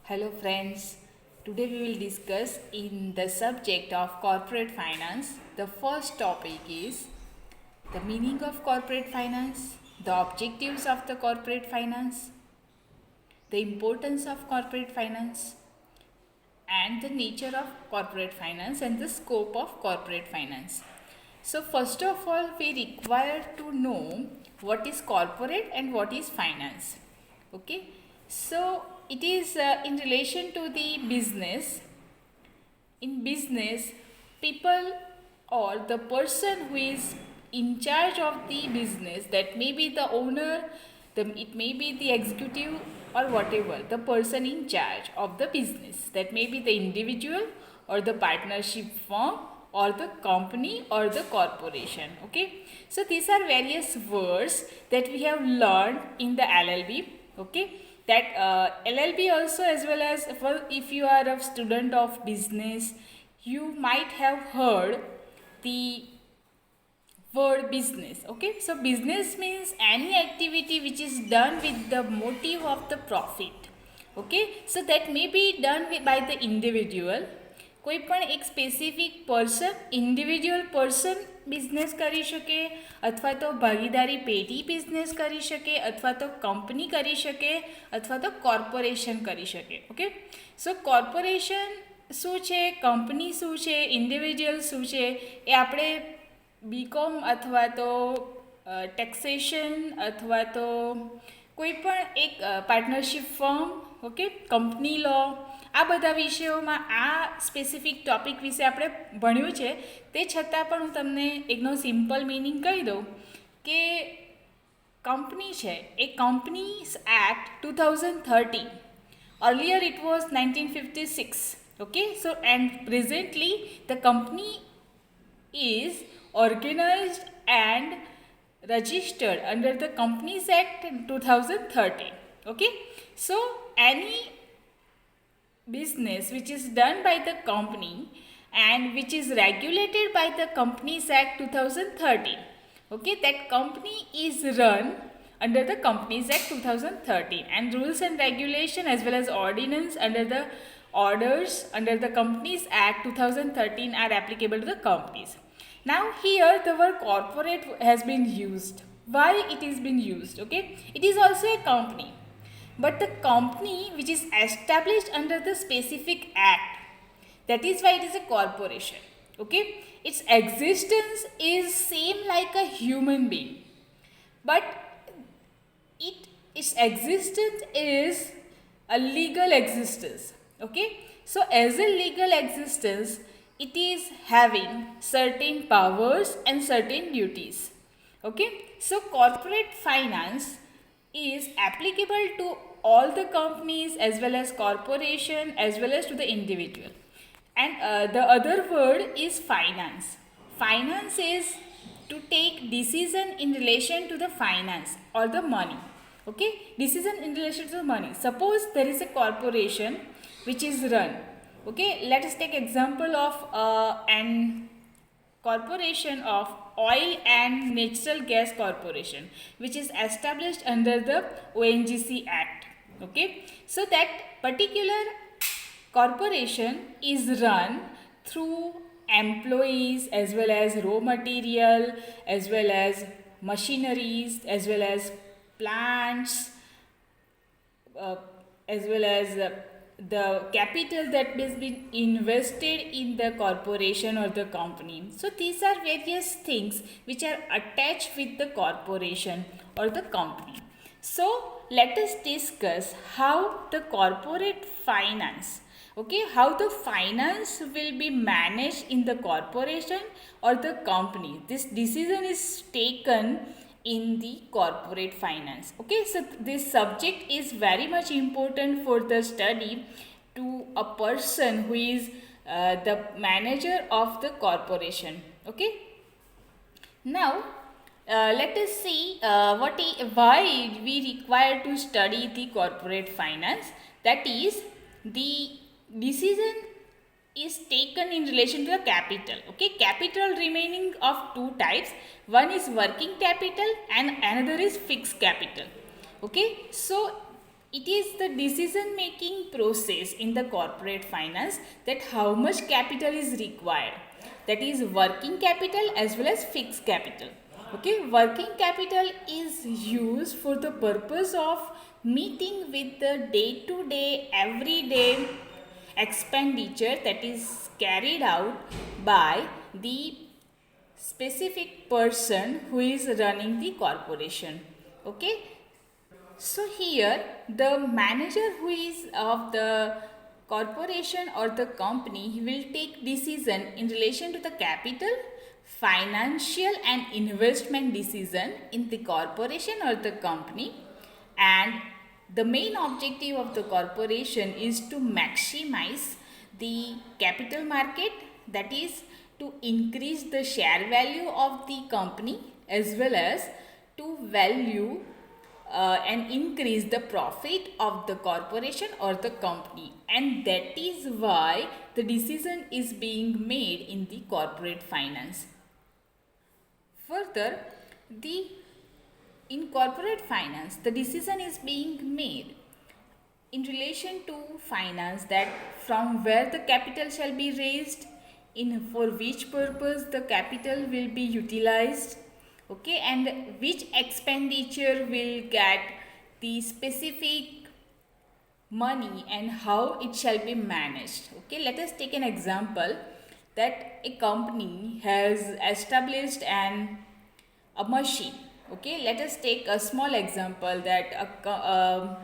Hello friends, today we will discuss in the subject of corporate finance. The first topic is the meaning of corporate finance, the objectives of the corporate finance, the importance of corporate finance, and the nature of corporate finance and the scope of corporate finance. So first of all, we require to know what is corporate and what is finance. Okay, so it is in relation to the business. In business, people or the person who is in charge of the business, that may be the owner, it may be the executive or whatever, the person in charge of the business, that may be the individual or the partnership firm or the company or the corporation. Okay, so these are various words that we have learned in the LLB. Okay, that LLB also, as well as if you are a student of business, you might have heard the word business. Okay, so business means any activity which is done with the motive of the profit. Okay, so that may be done by the individual. કોઈ પણ એક specific person, individual person business કરી શકે, અથવા તો ભાગીદારી પેઢી business કરી શકે, અથવા તો કંપની કરી શકે, અથવા તો કોર્પોરેશન કરી શકે. ઓકે, સો કોર્પોરેશન શું છે, કંપની શું છે, ઇન્ડિવિજ્યુઅલ શું છે, એ આપણે બીકોમ અથવા તો ટેક્સેશન અથવા તો કોઈ પણ એક પાર્ટનરશિપ ફર્મ, ઓકે, કંપની લો, આ બધા વિષયોમાં આ સ્પેસિફિક ટોપિક વિશે આપણે ભણ્યું છે. તે છતાં પણ હું તમને એકનો સિમ્પલ મિનિંગ કહી દઉં કે કંપની છે એ companies act 2013, earlier it was 1956. Okay, so and presently the company is organized and registered under the Companies Act 2013. Okay, so any business which is done by the company and which is regulated by the Companies Act 2013, okay, that company is run under the Companies Act 2013, and rules and regulation as well as ordinance under the orders under the Companies Act 2013 are applicable to the companies. Now here the word corporate has been used. Why it is been used? Okay, it is also a company, but the company which is established under the specific act, that is why it is a corporation. Okay, its existence is same like a human being, but its existence is a legal existence. Okay, so as a legal existence, it is having certain powers and certain duties. Okay, so corporate finance is applicable to all the companies as well as corporation as well as to the individual. And the other word is finance. Finance is to take decision in relation to the finance or the money. Okay, decision in relation to the money. Suppose there is a corporation which is run. Okay, let us take example of an corporation of oil and natural gas corporation which is established under the ONGC Act. Okay, so that particular corporation is run through employees as well as raw material as well as machineries as well as plants as well as the capital that has been invested in the corporation or the company. So these are various things which are attached with the corporation or the company. So let us discuss how the corporate finance, okay, how the finance will be managed in the corporation or the company. This decision is taken in the corporate finance. Okay, so this subject is very much important for the study to a person who is the manager of the corporation. Okay, now let us see why we require to study the corporate finance. That is, the decision is taken in relation to the capital. Okay, capital remaining of two types. One is working capital and another is fixed capital. Okay, so It is the decision making process in the corporate finance that how much capital is required, that is working capital as well as fixed capital. Okay, working capital is used for the purpose of meeting with the day to day everyday expenditure that is carried out by the specific person who is running the corporation. Okay, so here the manager who is of the corporation or the company, he will take decision in relation to the capital, financial and investment decision in the corporation or the company. And the main objective of the corporation is to maximize the capital market, that is to increase the share value of the company as well as to value and increase the profit of the corporation or the company, and that is why the decision is being made in the corporate finance. Further, the in corporate finance the decision is being made in relation to finance, that from where the capital shall be raised, in for which purpose the capital will be utilized, okay, and which expenditure will get the specific money and how it shall be managed. Okay, let us take an example that a company has established a machine. Okay, let us take a small example that a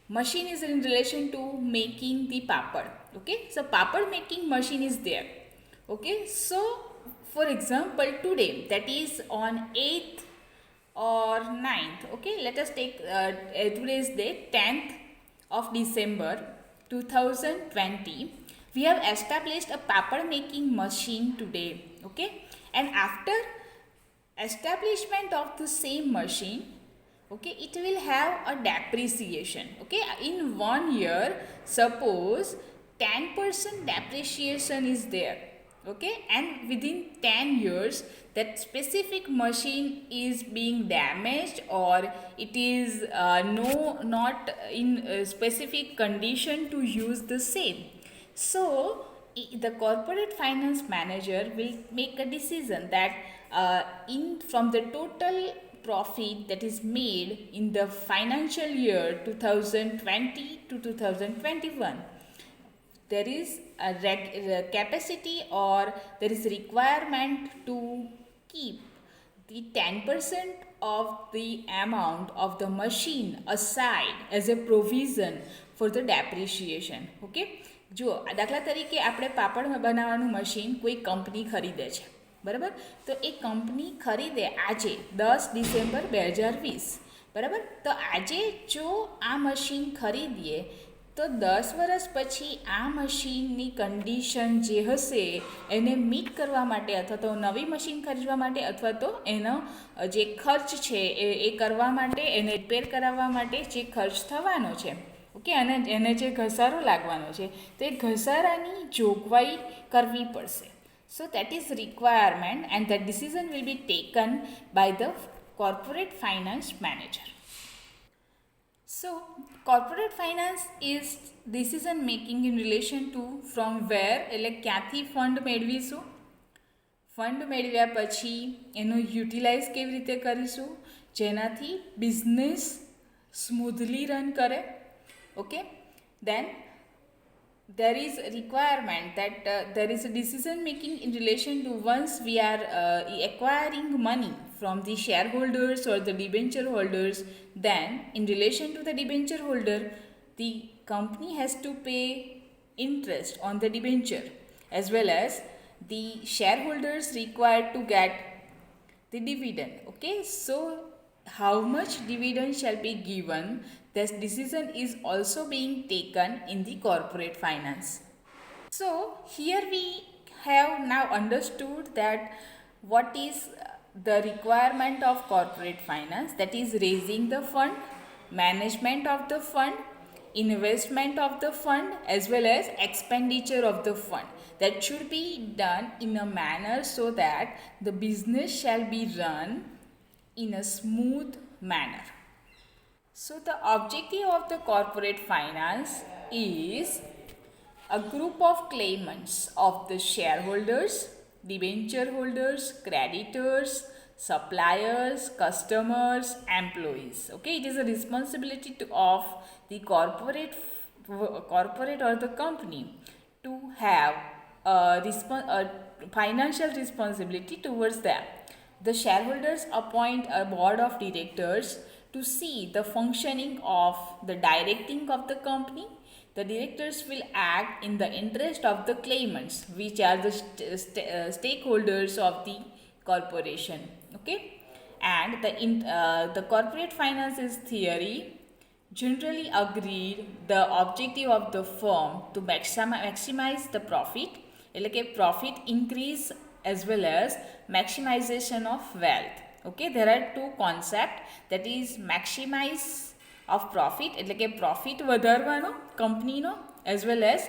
machine is in relation to making the papad. Okay, so papad making machine is there. Okay, so for example today, that is on 8th or 9th, okay, let us take today's date 10th of December 2020, we have established a papad making machine today. Okay, and after establishment of the same machine, okay, it will have a depreciation. Okay, in 1 year suppose 10% depreciation is there. Okay, and within 10 years that specific machine is being damaged or it is not in a specific condition to use the same. So the corporate finance manager will make a decision that in from the total profit that is made in the financial year 2020 to 2021, there is a capacity or there is requirement to keep the 10% of the amount of the machine aside as a provision for the depreciation. Okay, જો દાખલા તરીકે આપણે પાપડ બનાવવાનું machine કોઈ company ખરીદે છે, બરાબર, તો એ કંપની ખરીદે આજે 10 ડિસેમ્બર 2020, બરાબર, તો આજે જો આ મશીન ખરીદીએ તો 10 વર્ષ પછી આ મશીનની કન્ડિશન જે હશે એને મીટ કરવા માટે અથવા તો નવી મશીન ખરીદવા માટે અથવા તો એનો જે ખર્ચ છે એ કરવા માટે, એને રિપેર કરાવવા માટે જે ખર્ચ થવાનો છે, ઓકે, અને એને જે ઘસારો લાગવાનો છે તો એ ઘસારાની જોગવાઈ કરવી પડશે. So that is requirement and that decision will be taken by the corporate finance manager. So corporate finance is decision making in relation to from where, એટલે ક્યાંથી ફંડ મેળવીશું, ફંડ મેળવ્યા પછી એનો યુટિલાઇઝ કેવી રીતે કરીશું જેનાથી બિઝનેસ સ્મૂધલી રન કરે. Okay, then there is a requirement that there is a decision making in relation to once we are acquiring money from the shareholders or the debenture holders, then in relation to the debenture holder, the company has to pay interest on the debenture as well as the shareholders required to get the dividend. Okay, so how much dividend shall be given, this decision is also being taken in the corporate finance. So here we have now understood that what is the requirement of corporate finance, that is raising the fund, management of the fund, investment of the fund as well as expenditure of the fund, that should be done in a manner so that the business shall be run in a smooth manner. So the objective of the corporate finance is a group of claimants of the shareholders, debenture holders, creditors, suppliers, customers, employees. Okay, it is a responsibility of the corporate or the company to have a financial responsibility towards them. The shareholders appoint a board of directors to see the functioning of the directing of the company. The directors will act in the interest of the claimants, which are the stakeholders of the corporation. Okay, and the corporate finances theory generally agreed the objective of the firm to maximize the profit, એટલે કે profit increase as well as maximization of wealth. Okay, there are two concepts, that is maximize of profit એટલે કે profit વધારવાનો કંપનીનો, as well as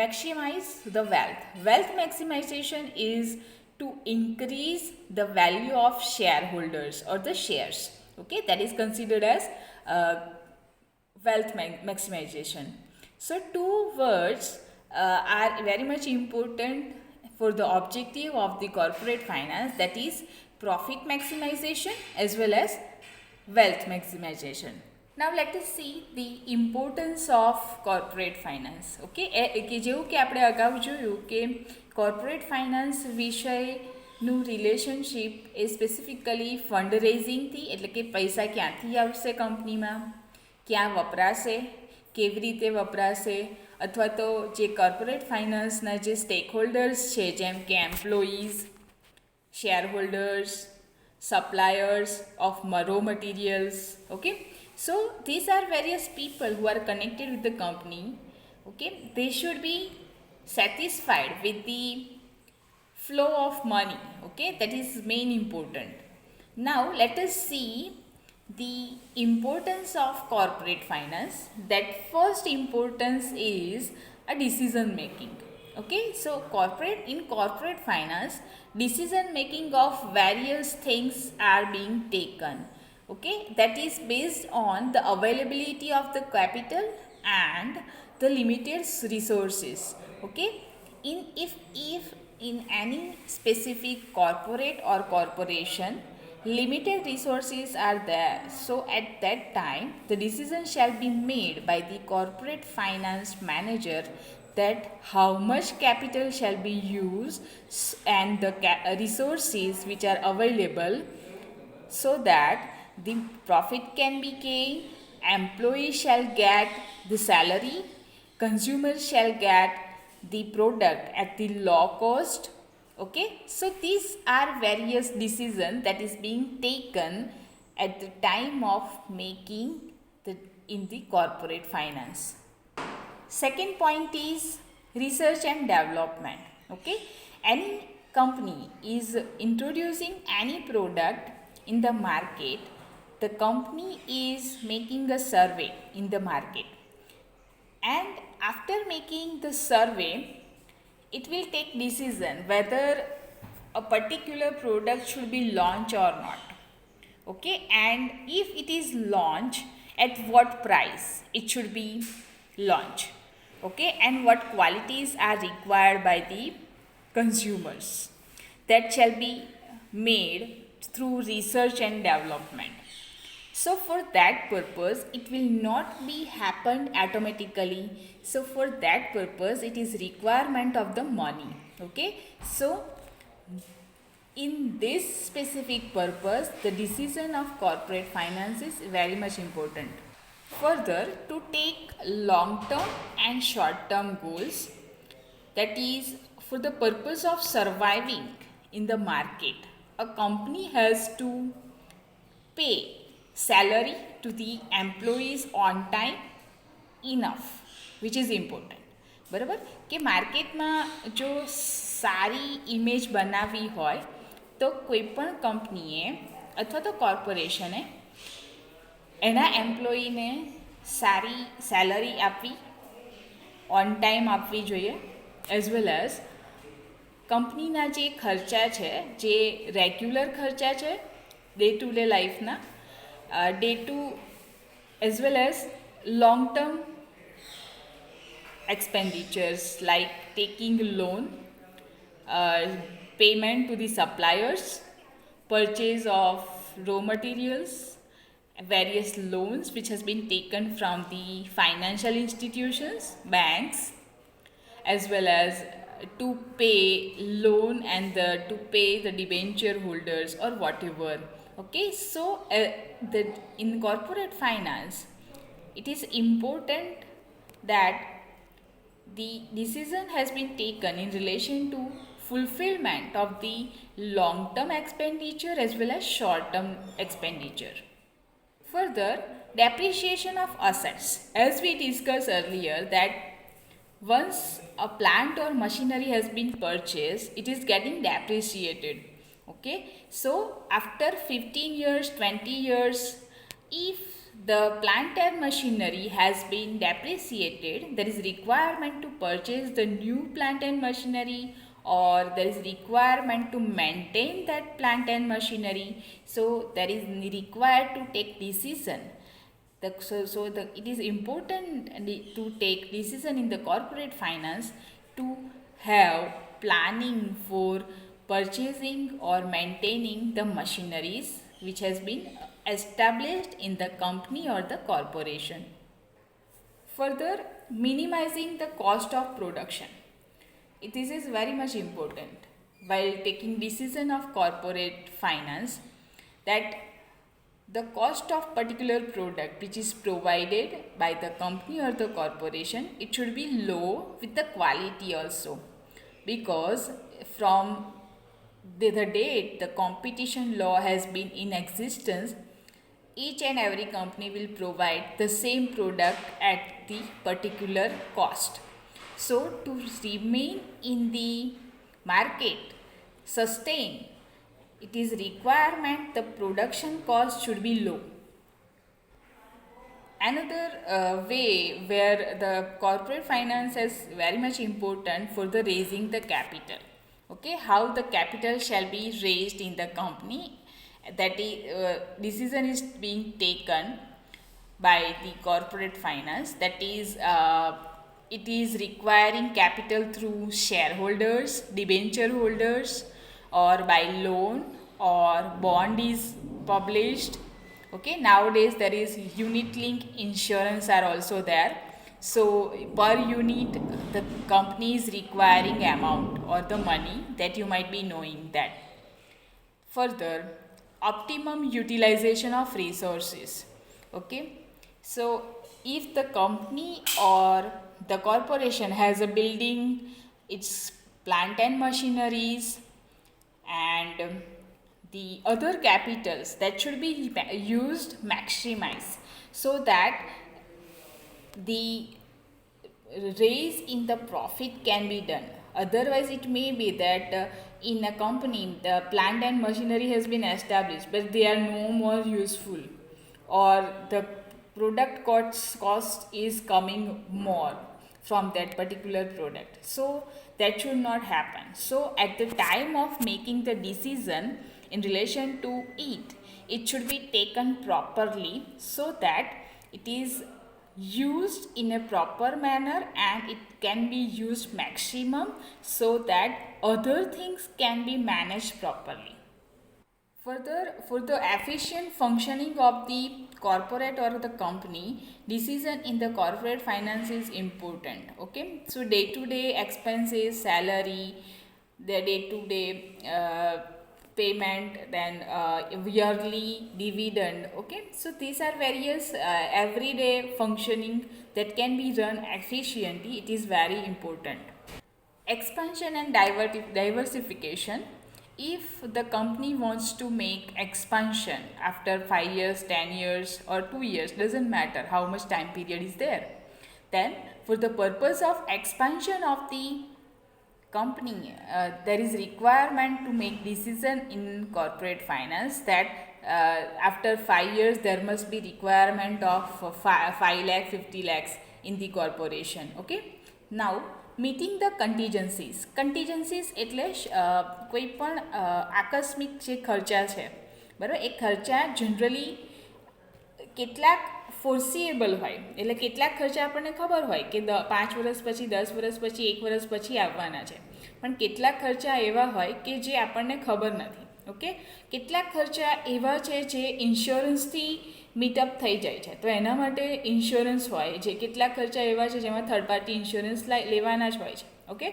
maximize the wealth. Wealth maximization is to increase the value of shareholders or the shares. Okay, that is considered as wealth maximization. So two words are very much important for the objective of the corporate finance, that is profit maximization as well as wealth maximization. Now let us see the importance of corporate finance. Okay, કે જેવું કે આપણે અગાઉ જોયું કે corporate finance વિષયનું relationship એ specifically fund રેઝિંગથી, એટલે કે પૈસા ક્યાંથી આવશે કંપનીમાં, ક્યાં વપરાશે, કેવી રીતે વપરાશે, અથવા તો જે કોર્પોરેટ ફાઇનાન્સના જે સ્ટેક હોલ્ડર્સ છે જેમ કે employees, shareholders, suppliers of raw materials. Okay, so these are various people who are connected with the company. Okay, they should be satisfied with the flow of money. Okay, that is main important. Now let us see the importance of corporate finance. That first importance is a decision making. Okay, so in corporate finance, decision making of various things are being taken. Okay, that is based on the availability of the capital and the limited resources. Okay, if in any specific corporate or corporation limited resources are there, so at that time the decision shall be made by the corporate finance manager that how much capital shall be used and the resources which are available, so that the profit can be gained, employees shall get the salary, consumers shall get the product at the low cost. Okay, so these are various decisions that is being taken at the time of making in the corporate finance. Second point is research and development. Okay, any company is introducing any product in the market, the company is making a survey in the market, and after making the survey it will take decision whether a particular product should be launched or not. Okay, and if it is launched, at what price it should be launched. Okay, and what qualities are required by the consumers, that shall be made through research and development. So for that purpose it will not be happened automatically, so for that purpose it is requirement of the money. Okay, so in this specific purpose the decision of corporate finance is very much important. Further, to take long term and short term goals, that is for the purpose of surviving in the market, a company has to pay salary to the employees on time enough, which is important. બરાબર, કે માર્કેટમાં જો સારી image બનાવવી હોય તો કોઈપણ કંપનીએ અથવા તો કોર્પોરેશને એના એમ્પ્લોયીને સારી સેલરી આપવી, ઓન ટાઈમ આપવી જોઈએ, એઝ વેલ એઝ કંપનીના જે ખર્ચા છે, જે રેગ્યુલર ખર્ચા છે ડે ટુ ડે લાઈફના, day to as well as long term expenditures like taking loan, uh, payment to the suppliers, purchase of raw materials, various loans which has been taken from the financial institutions, banks, as well as to pay loan and to pay the debenture holders or whatever. Okay, so the in corporate finance, it is important that the decision has been taken in relation to fulfillment of the long term expenditure as well as short term expenditure. Further, depreciation of assets. As we discussed earlier, that once a plant or machinery has been purchased, it is getting depreciated. Okay, so after 15 years, 20 years, if the plant and machinery has been depreciated, there is requirement to purchase the new plant and machinery, or there is requirement to maintain that plant and machinery. So there is required to take decision. It is important to take decision in the corporate finance to have planning for purchasing or maintaining the machineries which has been established in the company or the corporation. Further, minimizing the cost of production. This is very much important while taking decision of corporate finance, that the cost of particular product which is provided by the company or the corporation, it should be low with the quality also, because from the date the competition law has been in existence, each and every company will provide the same product at the particular cost. So to remain in the market, sustain, it is requirement the production cost should be low. Another way where the corporate finance is very much important for the raising the capital. Okay, how the capital shall be raised in the company, that is, decision is being taken by the corporate finance, that is, it is requiring capital through shareholders, debenture holders, or by loan or bond is published. Okay, nowadays there is unit link insurance are also there. So per unit the company is requiring amount or the money that you might be knowing that. Further, optimum utilization of resources. Okay, so if the company or the corporation has a building, its plant and machineries, and the other capitals, that should be used maximize, so that the raise in the profit can be done. Otherwise it may be that in a company the plant and machinery has been established but they are no more useful, or the product cost is coming more from that particular product. So that should not happen. So at the time of making the decision in relation to it should be taken properly, so that it is used in a proper manner and it can be used maximum, so that other things can be managed properly. Further, for the efficient functioning of the corporate or the company, decision in the corporate finance is important. Okay, so day to day expenses, salary, the day to day payment, then yearly dividend. Okay, so these are various everyday functioning that can be run efficiently. It is very important. Expansion and diversification. If the company wants to make expansion after 5 years, 10 years, or 2 years, doesn't matter how much time period is there, then for the purpose of expansion of the company, there is requirement to make decision in corporate finance that after 5 years there must be requirement of 5 lakh 50 lakhs in the corporation. Okay, now meeting the contingencies એટલે કોઈ પણ આકસ્મિક જે ખર્ચા છે બરાબર, એ ખર્ચા generally કેટલાક ફોર્સિએબલ હોય, એટલે કેટલાક ખર્ચા આપણને ખબર હોય કે 5 વર્ષ પછી, 10 વર્ષ પછી, 1 વર્ષ પછી આવવાના છે, પણ કેટલાક ખર્ચા એવા હોય કે જે આપણને ખબર નથી. ઓકે, કેટલાક ખર્ચા એવા છે જે ઇન્સ્યોરન્સથી મીટઅપ થઈ જાય છે, તો એના માટે ઇન્સ્યોરન્સ હોય. જે કેટલાક ખર્ચા એવા છે જેમાં થર્ડ પાર્ટી ઇન્સ્યોરન્સ લેવાના જ હોય છે. ઓકે,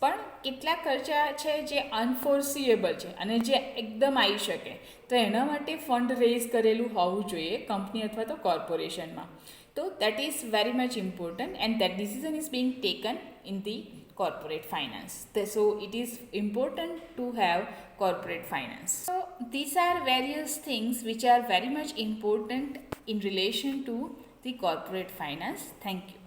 પણ કેટલાક ખર્ચા છે જે અનફોર્સિએબલ છે અને જે એકદમ આવી શકે, તો એના માટે ફંડ રેઝ કરેલું હોવું જોઈએ કંપની અથવા તો કોર્પોરેશનમાં. તો that is very much important and that decision is Bing taken in the corporate finance. So it is important to have corporate finance. So these are various things which are very much important in relation to the corporate finance. Thank you.